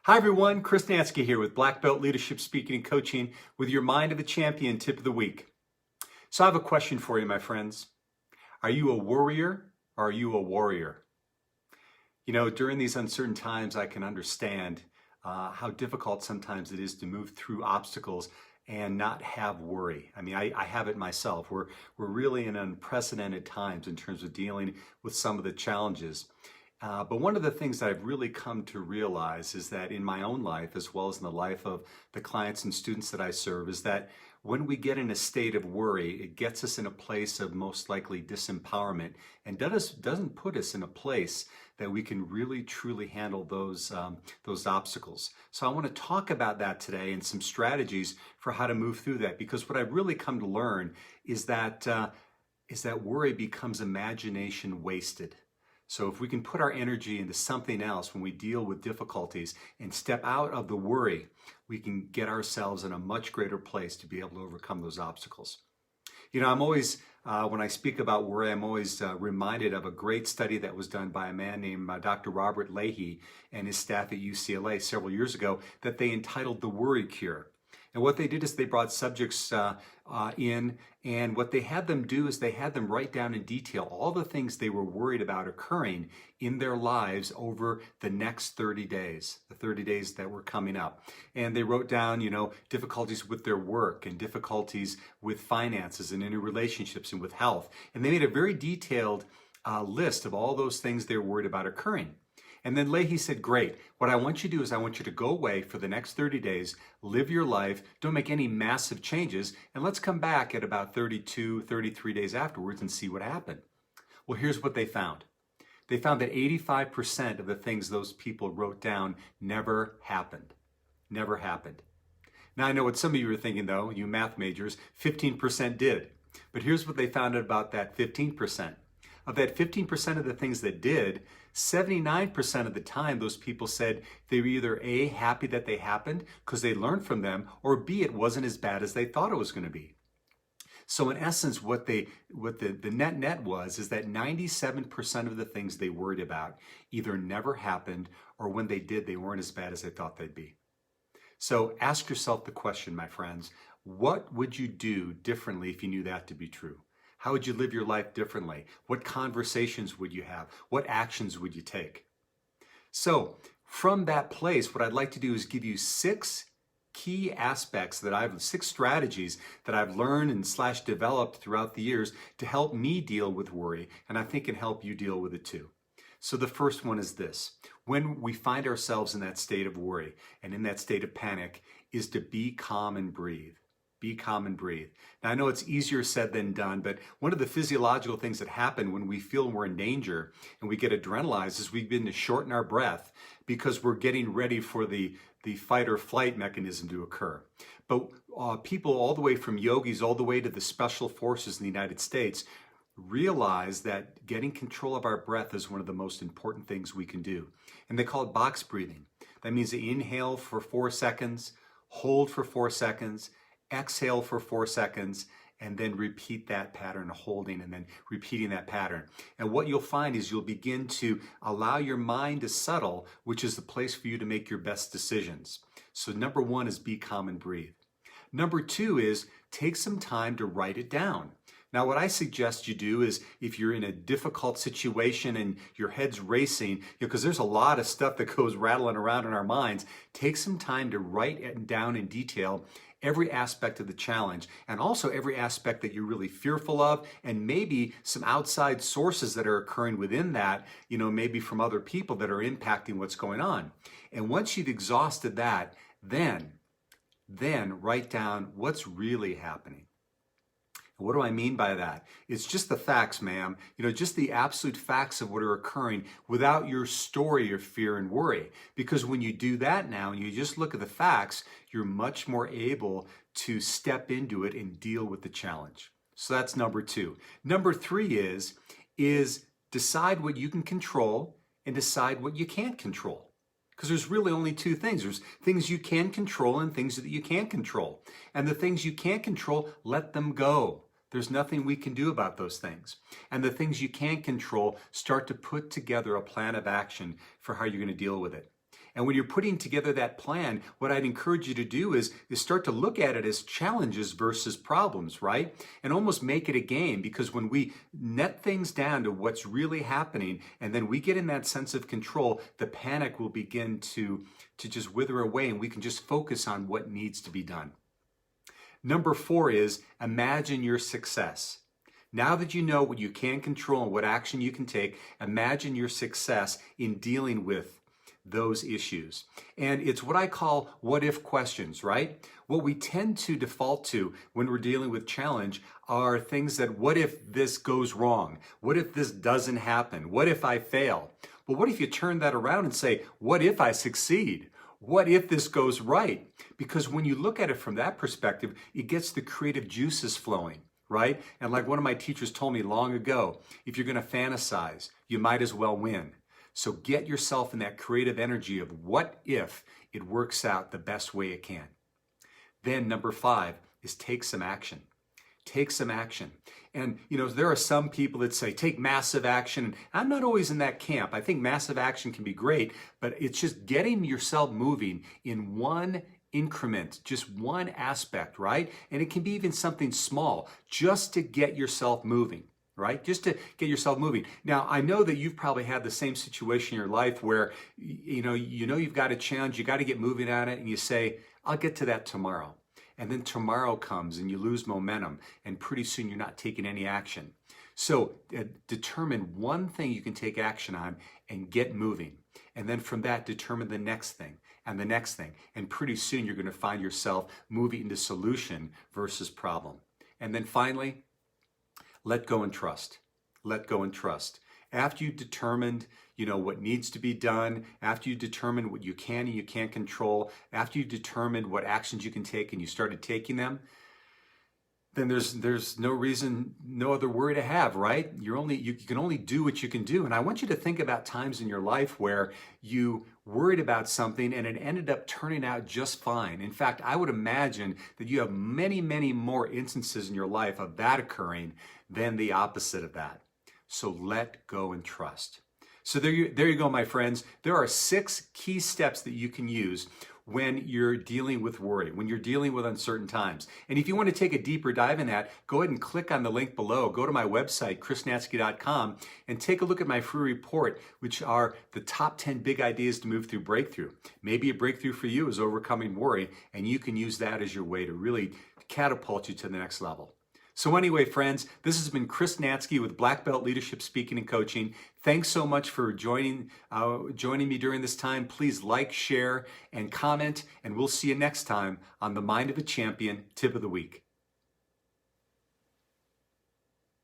Hi everyone, Chris Natzke here with Black Belt Leadership Speaking and Coaching with your Mind of a Champion tip of the week. So I have a question for you, my friends. Are you a worrier or are you a warrior? You know, during these uncertain times, I can understand how difficult sometimes it is to move through obstacles and not have worry. I mean, I have it myself. We're really in unprecedented times in terms of dealing with some of the challenges. But one of the things that I've really come to realize is that in my own life, as well as in the life of the clients and students that I serve, is that when we get in a state of worry, it gets us in a place of most likely disempowerment and doesn't put us in a place that we can really truly handle those obstacles. So I want to talk about that today and some strategies for how to move through that, because what I've really come to learn is that worry becomes imagination wasted. So if we can put our energy into something else when we deal with difficulties and step out of the worry, we can get ourselves in a much greater place to be able to overcome those obstacles. You know, I'm always, when I speak about worry, I'm always reminded of a great study that was done by a man named Dr. Robert Leahy and his staff at UCLA several years ago that they entitled The Worry Cure. And what they did is they brought subjects in, and what they had them do is they had them write down in detail all the things they were worried about occurring in their lives over the next 30 days, the 30 days that were coming up. And they wrote down, you know, difficulties with their work and difficulties with finances and in relationships and with health. And they made a very detailed list of all those things they were worried about occurring. And then Leahy said, great, what I want you to do is I want you to go away for the next 30 days, live your life, don't make any massive changes, and let's come back at about 32, 33 days afterwards and see what happened. Well, here's what they found. They found that 85% of the things those people wrote down never happened. Never happened. Now, I know what some of you are thinking, though, you math majors, 15% did. But here's what they found out about that 15%. Of that 15% of the things that did, 79% of the time those people said they were either A, happy that they happened because they learned from them, or B, it wasn't as bad as they thought it was going to be. So in essence, what the net was is that 97% of the things they worried about either never happened, or when they did, they weren't as bad as they thought they'd be. So ask yourself the question, my friends, what would you do differently if you knew that to be true? How would you live your life differently? What conversations would you have? What actions would you take? So from that place, what I'd like to do is give you six key aspects six strategies that I've learned and / developed throughout the years to help me deal with worry, and I think can help you deal with it too. So the first one is this. When we find ourselves in that state of worry and in that state of panic, is to be calm and breathe. Be calm and breathe. Now, I know it's easier said than done, but one of the physiological things that happen when we feel we're in danger and we get adrenalized is we begin to shorten our breath because we're getting ready for the fight or flight mechanism to occur. But people all the way from yogis all the way to the special forces in the United States realize that getting control of our breath is one of the most important things we can do. And they call it box breathing. That means to inhale for 4 seconds, hold for 4 seconds, exhale for 4 seconds, and then repeat that pattern, holding and then repeating that pattern. And what you'll find is you'll begin to allow your mind to settle, which is the place for you to make your best decisions. So number one is be calm and breathe. Number two is take some time to write it down. Now, what I suggest you do is if you're in a difficult situation and your head's racing, because there's a lot of stuff that goes rattling around in our minds, take some time to write it down in detail every aspect of the challenge, and also every aspect that you're really fearful of, and maybe some outside sources that are occurring within that, you know, maybe from other people that are impacting what's going on. And once you've exhausted that, then write down what's really happening. What do I mean by that? It's just the facts, ma'am. You know, just the absolute facts of what are occurring without your story of fear and worry. Because when you do that now and you just look at the facts, you're much more able to step into it and deal with the challenge. So that's number two. Number three is decide what you can control and decide what you can't control. Because there's really only two things. There's things you can control and things that you can't control. And the things you can't control, let them go. There's nothing we can do about those things. And the things you can't control, start to put together a plan of action for how you're going to deal with it. And when you're putting together that plan, what I'd encourage you to do is start to look at it as challenges versus problems, right? And almost make it a game, because when we net things down to what's really happening and then we get in that sense of control, the panic will begin to just wither away and we can just focus on what needs to be done. Number 4 is imagine your success. Now that you know what you can control and what action you can take, imagine your success in dealing with those issues. And it's what I call what if questions, right? What we tend to default to when we're dealing with challenge are things that, what if this goes wrong? What if this doesn't happen? What if I fail? But what if you turn that around and say, what if I succeed? What if this goes right? Because when you look at it from that perspective, it gets the creative juices flowing, right? And like one of my teachers told me long ago, if you're going to fantasize, you might as well win. So get yourself in that creative energy of what if it works out the best way it can. Then number 5 is take some action. Take some action. And there are some people that say take massive action. And I'm not always in that camp. I think massive action can be great, but it's just getting yourself moving in one increment, just one aspect, right? And it can be even something small, just to get yourself moving. Right? Just to get yourself moving. Now, I know that you've probably had the same situation in your life where, you've got a challenge, you got to get moving on it, and you say, I'll get to that tomorrow. And then tomorrow comes and you lose momentum, and pretty soon you're not taking any action. So determine one thing you can take action on and get moving. And then from that, determine the next thing and the next thing. And pretty soon you're going to find yourself moving into solution versus problem. And then finally, let go and trust. Let go and trust. After you've determined, what needs to be done, after you determine what you can and you can't control, after you've determined what actions you can take and you started taking them, then there's no reason, no other worry to have, right? You can only do what you can do. And I want you to think about times in your life where you worried about something and it ended up turning out just fine. In fact, I would imagine that you have many, many more instances in your life of that occurring than the opposite of that. So let go and trust. So there you go, my friends. There are 6 key steps that you can use when you're dealing with worry, when you're dealing with uncertain times. And if you want to take a deeper dive in that, go ahead and click on the link below. Go to my website, chrisnatzke.com, and take a look at my free report, which are the top 10 big ideas to move through breakthrough. Maybe a breakthrough for you is overcoming worry, and you can use that as your way to really catapult you to the next level. So anyway, friends, this has been Chris Natzke with Black Belt Leadership Speaking and Coaching. Thanks so much for joining me during this time. Please like, share, and comment, and we'll see you next time on the Mind of a Champion Tip of the Week.